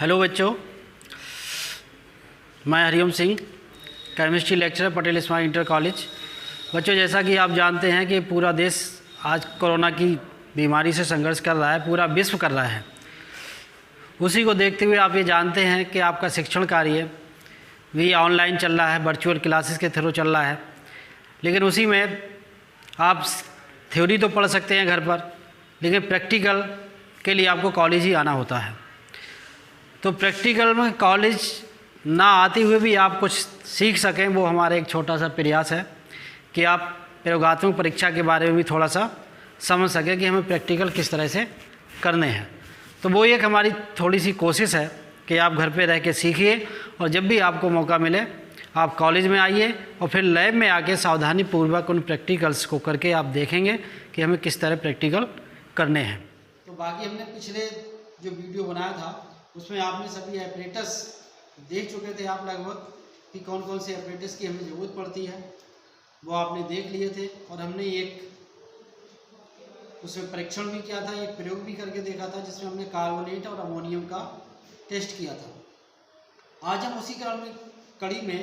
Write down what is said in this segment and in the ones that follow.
Hello बच्चों, मैं Hariom Singh, chemistry lecturer, Patel smart inter college. बच्चों, जैसा कि आप जानते हैं कि पूरा देश आज कोरोना की बीमारी से संघर्ष कर रहा है, पूरा विश्व कर रहा है। उसी को देखते हुए आप ये जानते हैं कि आपका शिक्षण कार्य भी ऑनलाइन चल रहा है, वर्चुअल क्लासेस के थ्रू चल रहा है। लेकिन उसी में आप थ्योरी तो पढ़ सकते हैं घर पर, लेकिन प्रैक्टिकल के लिए आपको कॉलेज ही आना होता है। तो प्रैक्टिकल में कॉलेज ना आते हुए भी आप कुछ सीख सकें, वो हमारा एक छोटा सा प्रयास है कि आप प्रयोगात्मक परीक्षा के बारे में भी थोड़ा सा समझ सकें कि हमें प्रैक्टिकल किस तरह से करने हैं। तो वो एक हमारी थोड़ी सी कोशिश है कि आप घर पे रह के सीखिए, और जब भी आपको मौका मिले आप कॉलेज में आइए और फिर लैब में आके सावधानी पूर्वक उन प्रैक्टिकल्स को करके आप देखेंगे कि हमें किस तरह प्रैक्टिकल करने हैं। तो बाकी हमने पिछले जो वीडियो बनाया था उसमें आपने सभी एपरेटस देख चुके थे आप लगभग कि कौन कौन से एपरेटस की हमें ज़रूरत पड़ती है, वो आपने देख लिए थे। और हमने एक उसमें परीक्षण भी किया था, एक प्रयोग भी करके देखा था जिसमें हमने कार्बोनेट और अमोनियम का टेस्ट किया था। आज हम उसी कड़ी में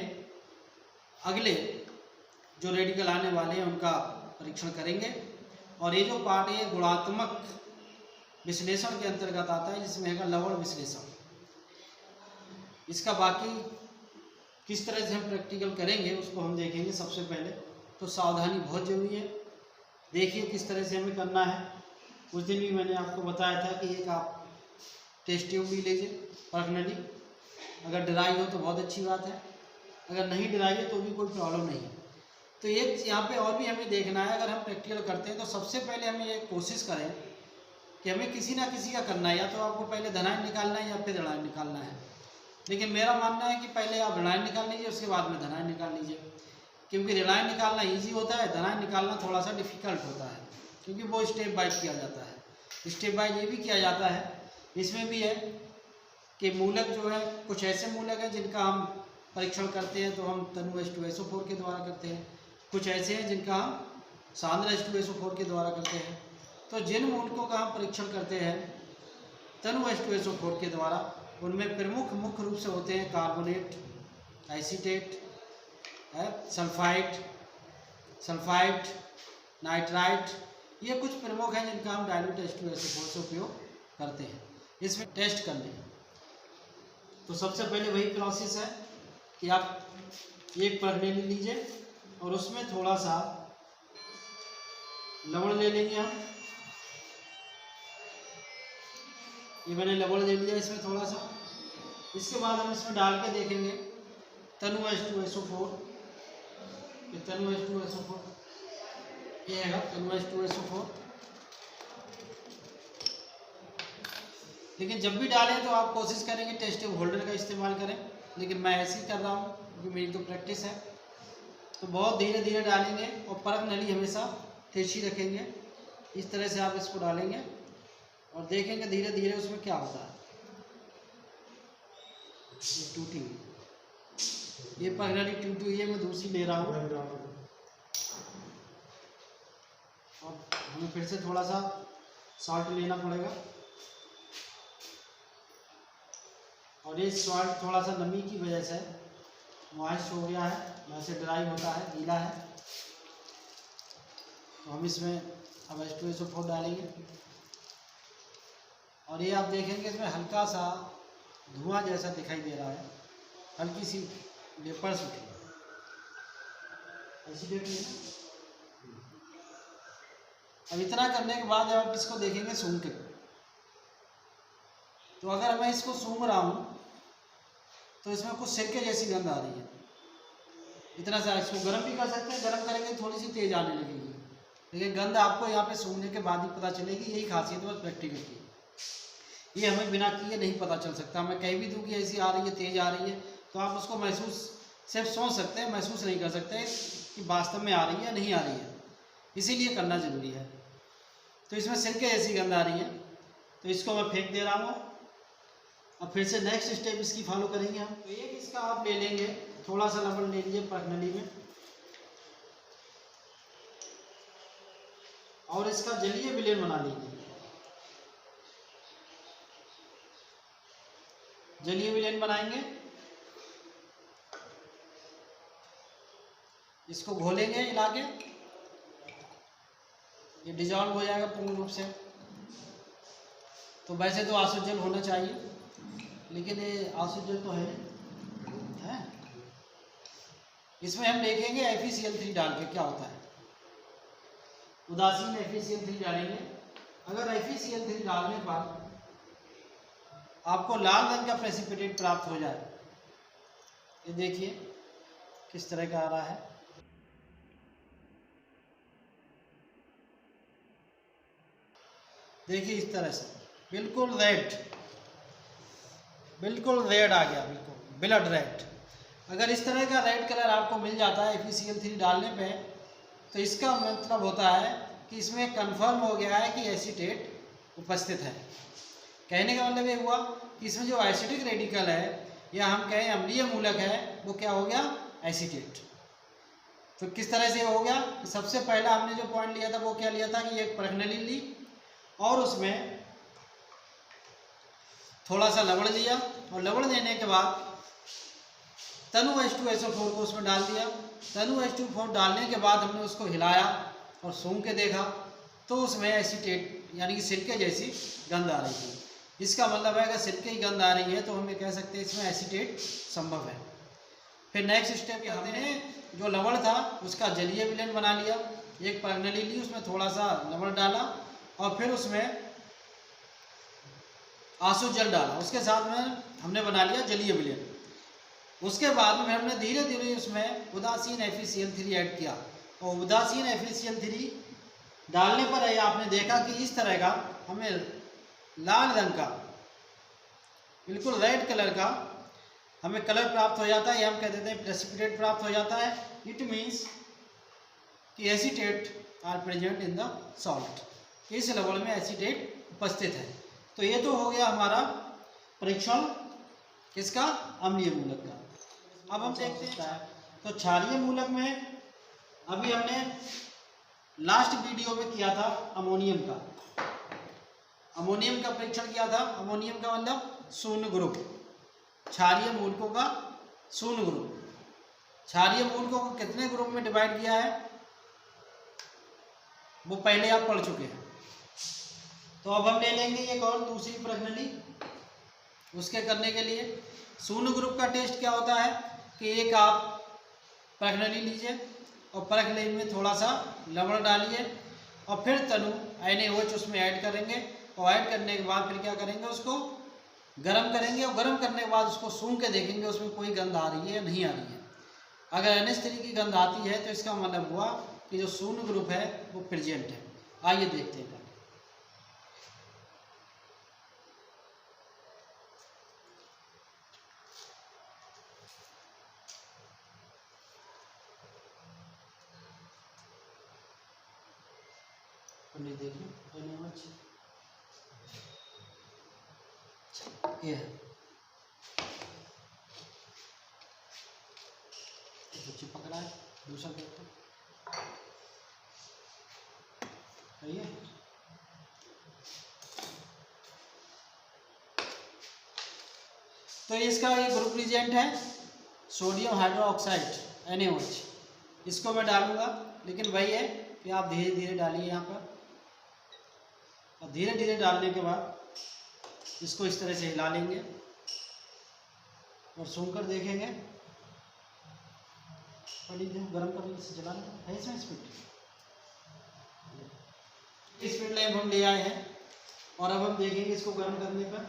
अगले जो रेडिकल आने वाले हैं उनका परीक्षण करेंगे। और ये जो पार्ट है गुणात्मक विश्लेषण के अंतर्गत आता है, जिसमें है लवण विश्लेषण। इसका बाकी किस तरह से हम प्रैक्टिकल करेंगे उसको हम देखेंगे। सबसे पहले तो सावधानी बहुत ज़रूरी है। देखिए किस तरह से हमें करना है। उस दिन भी मैंने आपको बताया था कि एक आप टेस्ट ट्यूब भी लीजिए पर्सनली, अगर ड्राई हो तो बहुत अच्छी बात है, अगर नहीं ड्राई है तो भी कोई प्रॉब्लम नहीं है। तो एक यहाँ पे और भी हमें देखना है, अगर हम प्रैक्टिकल करते हैं तो सबसे पहले हमें ये कोशिश करें कि हमें किसी ना किसी का करना है, या तो आपको पहले धनायन निकालना है या फिर ऋणायन निकालना है। लेकिन मेरा मानना है कि पहले आप ऋणायन निकाल लीजिए, उसके बाद में धनायन निकाल लीजिए, क्योंकि ऋणायन निकालना ईजी होता है, धनायन निकालना थोड़ा सा डिफिकल्ट होता है, क्योंकि वो स्टेप बाय किया जाता है। स्टेप बाय ये भी किया जाता है, इसमें भी है कि मूलक जो है, कुछ ऐसे मूलक हैं जिनका हम परीक्षण करते हैं तो हम तनु H2SO4 के द्वारा करते हैं, कुछ ऐसे हैं जिनका हम सांद्र H2SO4 के द्वारा करते हैं। तो जिन मूलकों का हम परीक्षण करते हैं तनु H2SO4 के द्वारा, उनमें प्रमुख मुख्य रूप से होते हैं कार्बोनेट, एसीटेट, सल्फाइड, नाइट्राइट। ये कुछ प्रमुख हैं जिनका हम डाइल्यूट H2SO4 से उपयोग करते हैं इसमें टेस्ट करने हैं। तो सबसे पहले वही प्रोसेस है कि आप एक प्रणाली लीजिए और उसमें थोड़ा सा लवण ले लेंगे हम। ये मैंने लवण ले लिया इसमें थोड़ा सा। इसके बाद हम इसमें डाल के देखेंगे तनु H2SO4। ये तनु H2SO4, ये है तनु H2SO4। लेकिन जब भी डालें तो आप कोशिश करेंगे टेस्ट ट्यूब होल्डर का इस्तेमाल करें, लेकिन मैं ऐसे ही कर रहा हूँ क्योंकि मेरी तो प्रैक्टिस है। तो बहुत धीरे धीरे डालेंगे और परख नली हमेशा तिरछी रखेंगे। इस तरह से आप इसको डालेंगे और देखेंगे धीरे धीरे उसमें क्या होता है। ये टूटी हुई, ये परख नली टूटी हुई है, मैं दूसरी ले रहा हूँ। और हमें फिर से थोड़ा सा सॉल्ट लेना पड़ेगा, और ये सॉल्ट थोड़ा सा नमी की वजह से मॉइस्ट हो गया है, वैसे ड्राई होता है, गीला है। तो हम इसमें अब H2SO4 डालेंगे और ये आप देखेंगे इसमें हल्का सा धुआं जैसा दिखाई दे रहा है, हल्की सी वेपर्स उठी ऐसी देखिए। अब इतना करने के बाद आप इसको देखेंगे सूंघ के। तो अगर मैं इसको सूंघ रहा हूँ तो इसमें कुछ सिरके जैसी गंध आ रही है। इतना सा इसको गर्म भी कर सकते हैं, गर्म करेंगे थोड़ी सी तेज आने लगेगी, लेकिन गंध आपको यहाँ पे सूंघने के बाद ही पता चलेगी। यही खासियत है प्रैक्टिकल की, ये हमें बिना किए नहीं पता चल सकता। मैं कह भी दूँ कि ऐसी आ रही है, तेज आ रही है, तो आप उसको महसूस सिर्फ सोच सकते हैं, महसूस नहीं कर सकते कि वास्तव में आ रही है या नहीं आ रही है। इसीलिए करना जरूरी है। तो इसमें सिरके जैसी गंध आ रही है, तो इसको मैं फेंक दे रहा हूँ। अब फिर से नेक्स्ट स्टेप इसकी फॉलो करेंगे हम। तो एक इसका आप ले लेंगे, थोड़ा सा लवण ले लीजिए पर्सनली में, और इसका जलीय विलयन बना लीजिए। जलीय विलयन बनाएंगे, इसको घोलेंगे हिला के, ये डिजॉल्व हो जाएगा पूर्ण रूप से। तो वैसे तो आसुत जल होना चाहिए, लेकिन ये आसुत जल तो है। इसमें हम देखेंगे FeCl3 डाल के क्या होता है। उदासीन FeCl3 डालेंगे। अगर FeCl3 डालने पर आपको लाल रंग का प्रेसिपिटेट प्राप्त हो जाए, ये देखिए किस तरह का आ रहा है। देखिए इस तरह से बिल्कुल रेड आ गया, बिल्कुल ब्लड रेड। अगर इस तरह का रेड कलर आपको मिल जाता है FeCl3 डालने पे, तो इसका मतलब होता है कि इसमें कंफर्म हो गया है कि एसीटेट उपस्थित है। कहने का मतलब ये हुआ कि इसमें जो एसिडिक रेडिकल है या हम कहें अम्लीय मूलक है, वो क्या हो गया, एसीटेट। तो किस तरह से हो गया, सबसे पहला हमने जो पॉइंट लिया था वो क्या लिया था कि एक परखनली ली और उसमें थोड़ा सा लवण दिया, और लवण देने के बाद तनु H2SO4 को उसमें डाल दिया। तनु H2O4 डालने के बाद हमने उसको हिलाया और सूंघ के देखा, तो उसमें एसीटेट यानी कि सिरके जैसी गंध आ रही थी। इसका मतलब है अगर सिरके की गंध आ रही है तो हम ये कह सकते हैं इसमें एसीटेट संभव है। फिर नेक्स्ट स्टेप यहाँ हमने जो लवण था उसका जलीय विलयन बना लिया। एक परनली ली, उसमें थोड़ा सा लवण डाला और फिर उसमें आसुत जल डाला, उसके साथ में हमने बना लिया जलीय विलयन। उसके बाद में हमने धीरे धीरे उसमें उदासीन FeCl3 ऐड किया, और उदासीन FeCl3 डालने पर है आपने देखा कि इस तरह का हमें लाल रंग का बिल्कुल रेड कलर का हमें कलर प्राप्त हो जाता है, या हम कह देते हैं प्रेसिपिटेट प्राप्त हो जाता है। इट मीन्स कि acetate are present in the salt, इस लवण में एसीटेट उपस्थित है। तो ये तो हो गया हमारा परीक्षण किसका, अम्लीय मूलक का। अब हम देखते हैं तो क्षारीय मूलक में अभी हमने लास्ट वीडियो में किया था अमोनियम का परीक्षण किया था। अमोनियम का मतलब शून्य ग्रुप, क्षारीय मूलकों का शून्य ग्रुप। क्षारीय मूलकों को कितने ग्रुप में डिवाइड किया है वो पहले आप पढ़ चुके हैं। तो अब हम ले लेंगे एक और दूसरी प्रश्नली। उसके करने के लिए शून्य ग्रुप का टेस्ट क्या होता है कि एक आप प्रश्नली लीजिए और प्रश्नली में थोड़ा सा लवण डालिए और फिर तनु NaOH उसमें ऐड करेंगे, और ऐड करने के बाद फिर क्या करेंगे, उसको गर्म करेंगे, और गर्म करने के बाद उसको सूंघ के देखेंगे उसमें कोई गंध आ रही है या नहीं आ रही है। अगर NH3 की गंध आती है तो इसका मतलब हुआ कि जो शून्य ग्रुप है वो प्रेजेंट है। आइए देखते हैं। देखिए ये है, चिपक रहा है। दूसरा देखते है, तो इसका ये ग्रुप रिजेंट है सोडियम हाइड्रोक्साइड NaOH। इसको मैं डालूंगा, लेकिन वही है कि आप धीरे धीरे डालिए यहाँ पर, और धीरे धीरे डालने के बाद इसको इस तरह से हिला लेंगे और सूंघ कर देखेंगे। गर्म करने से जला है इसमें स्पीड लैंप हम ले आए हैं, और अब हम देखेंगे इसको गर्म करने पर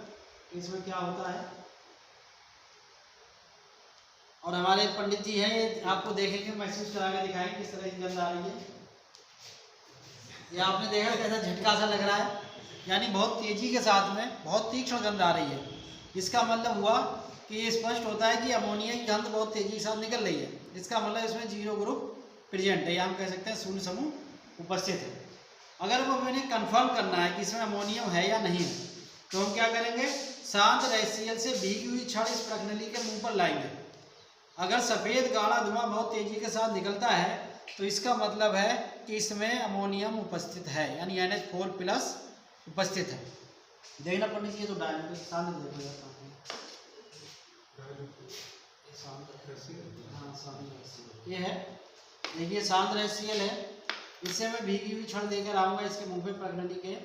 इसमें क्या होता है। और हमारे पंडित जी हैं, ये आपको देखेंगे, महसूस करा के दिखाएंगे किस तरह की गंध आ रही है। ये आपने देखा कैसा झटका सा लग रहा है, यानी बहुत तेजी के साथ में बहुत तीक्ष्ण गंध आ रही है। इसका मतलब हुआ कि ये स्पष्ट होता है कि अमोनिया की गंध बहुत तेजी के साथ निकल रही है। इसका मतलब इसमें जीरो ग्रुप प्रेजेंट है, या हम कह सकते हैं शून्य समूह उपस्थित है। अगर वो मैंने कंफर्म करना है कि इसमें अमोनियम है या नहीं है, तो हम क्या करेंगे, शांत रेसियल से भीगी हुई छड़ इस प्रश्नली के मुंह पर लाएंगे। अगर सफ़ेद गाढ़ा धुआं बहुत तेजी के साथ निकलता है तो इसका मतलब है कि इसमें अमोनियम उपस्थित है, यानी NH4+ उपस्थित है। देखना पंडित जी, तो डायरेक्ट शांत देखो। ये है, देखिए शांत HCl है। इससे मैं भीगी हुई छड़ देकर आऊँगा इसके मुंह पे पगडंडी के,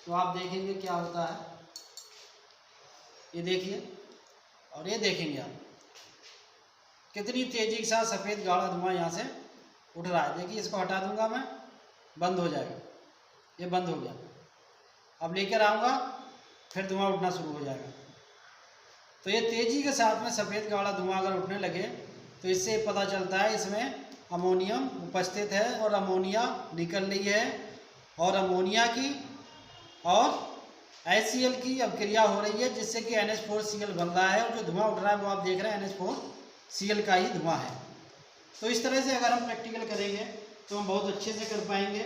तो आप देखेंगे क्या होता है। ये देखिए, और ये देखेंगे आप कितनी तेजी के साथ सफ़ेद गाढ़ा धुआं यहाँ से उठ रहा है। देखिए इसको हटा दूंगा मैं, बंद हो जाएगा, ये बंद हो गया। अब लेकर आऊँगा, फिर धुआं उठना शुरू हो जाएगा। तो ये तेज़ी के साथ में सफ़ेद गाढ़ा धुआं अगर उठने लगे तो इससे पता चलता है इसमें अमोनियम उपस्थित है और अमोनिया निकल रही है, और अमोनिया की और HCl की अभिक्रिया हो रही है, जिससे कि NH4Cl बन रहा है। और जो धुआं उठ रहा है वो आप देख रहे हैं NH4Cl का ही धुआं है। तो इस तरह से अगर हम प्रैक्टिकल करेंगे तो हम बहुत अच्छे से कर पाएंगे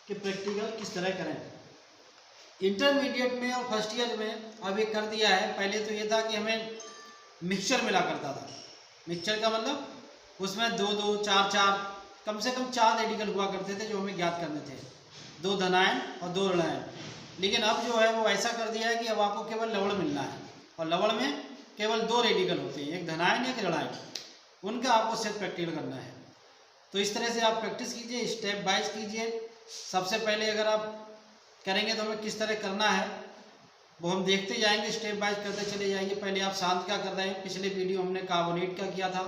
कि प्रैक्टिकल किस तरह करें। इंटरमीडिएट में और फर्स्ट ईयर में अब ये कर दिया है। पहले तो ये था कि हमें मिक्सचर मिला करता था। मिक्सचर का मतलब उसमें 2-2, 4-4, कम से कम 4 रेडिकल हुआ करते थे जो हमें ज्ञात करने थे, 2 धनायन और 2 ऋणायन। लेकिन अब जो है वो ऐसा कर दिया है कि अब आपको केवल लवण मिलना है, और लवण में केवल 2 रेडिकल होते हैं, एक धनायन एक ऋणायन। उनका आपको सिर्फ प्रैक्टिकल करना है। तो इस तरह से आप प्रैक्टिस कीजिए, स्टेप बाइज कीजिए। सबसे पहले अगर आप करेंगे तो हमें किस तरह करना है वो हम देखते जाएंगे, स्टेप बाइज करते चले जाएंगे। पहले आप शांत का कर रहे हैं, पिछले वीडियो हमने कार्बोनेट का किया था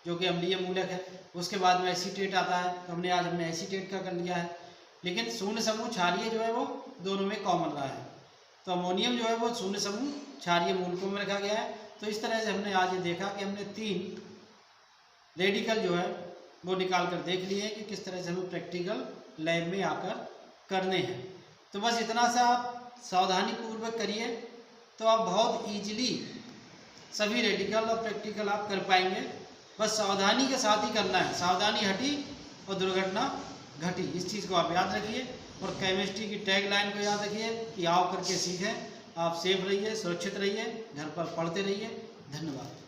जो कि अम्लीय मूलक है। उसके बाद में एसीटेट आता है, तो हमने एसीटेट का कर लिया है। लेकिन शून्य समूह क्षारीय जो है वो दोनों में कॉमन रहा है, तो अमोनियम जो है वो शून्य समूह क्षारीय मूलकों में रखा गया है। तो इस तरह से हमने आज ये देखा कि हमने 3 रेडिकल जो है वो निकाल कर देख लिए हैं कि किस तरह से हमें प्रैक्टिकल लैब में आकर करने हैं। तो बस इतना सा आप सावधानी पूर्वक करिए तो आप बहुत ईजिली सभी रेडिकल और प्रैक्टिकल आप कर पाएंगे। बस सावधानी के साथ ही करना है, सावधानी हटी और दुर्घटना घटी, इस चीज़ को आप याद रखिए। और केमिस्ट्री की टैग लाइन को याद रखिए कि आओ करके सीखें। आप सेफ रहिए, सुरक्षित रहिए, घर पर पढ़ते रहिए। धन्यवाद।